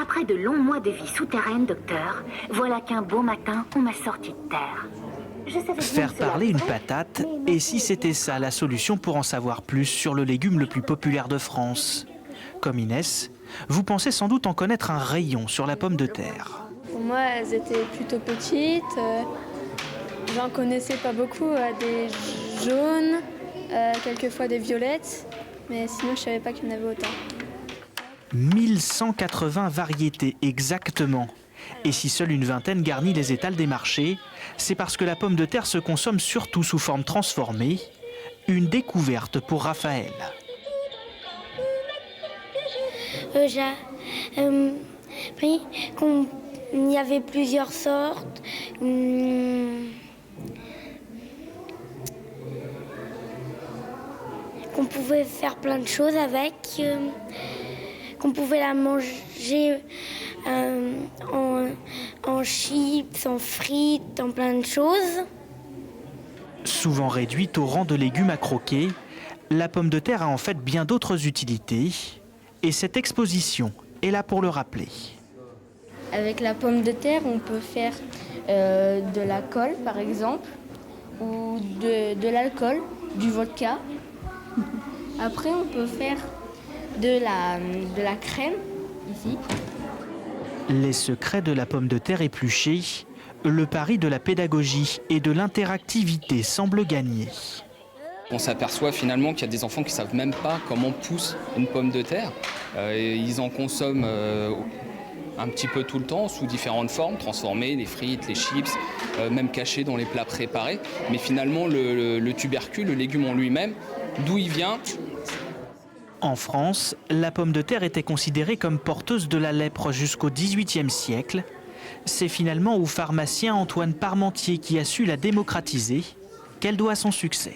Après de longs mois de vie souterraine, docteur, voilà qu'un beau matin, on m'a sorti de terre. Je savais bien Faire que cela parler une arriverait, patate, mais et si c'était ça la solution pour en savoir plus sur le légume le plus populaire de France? Comme Inès, vous pensez sans doute en connaître un rayon sur la pomme de terre. Pour moi, elles étaient plutôt petites. J'en connaissais pas beaucoup, des jaunes, quelquefois des violettes, mais sinon je savais pas qu'il y en avait autant. 1180 variétés exactement. Et si seule une vingtaine garnit les étals des marchés, c'est parce que la pomme de terre se consomme surtout sous forme transformée. Une découverte pour Raphaël. J'ai appris qu'il y avait plusieurs sortes. Qu'on pouvait faire plein de choses avec. Qu'on pouvait la manger en chips, en frites, en plein de choses. Souvent réduite au rang de légumes à croquer, la pomme de terre a en fait bien d'autres utilités. Et cette exposition est là pour le rappeler. Avec la pomme de terre, on peut faire de la colle par exemple, ou de l'alcool, du vodka. Après, on peut faire de la crème, ici. Les secrets de la pomme de terre épluchée, le pari de la pédagogie et de l'interactivité semblent gagner. On s'aperçoit finalement qu'il y a des enfants qui ne savent même pas comment pousse une pomme de terre. Ils en consomment un petit peu tout le temps, sous différentes formes, transformées, les frites, les chips, même cachées dans les plats préparés. Mais finalement, le tubercule, le légume en lui-même, d'où il vient. En France, la pomme de terre était considérée comme porteuse de la lèpre jusqu'au XVIIIe siècle. C'est finalement au pharmacien Antoine Parmentier qui a su la démocratiser qu'elle doit son succès.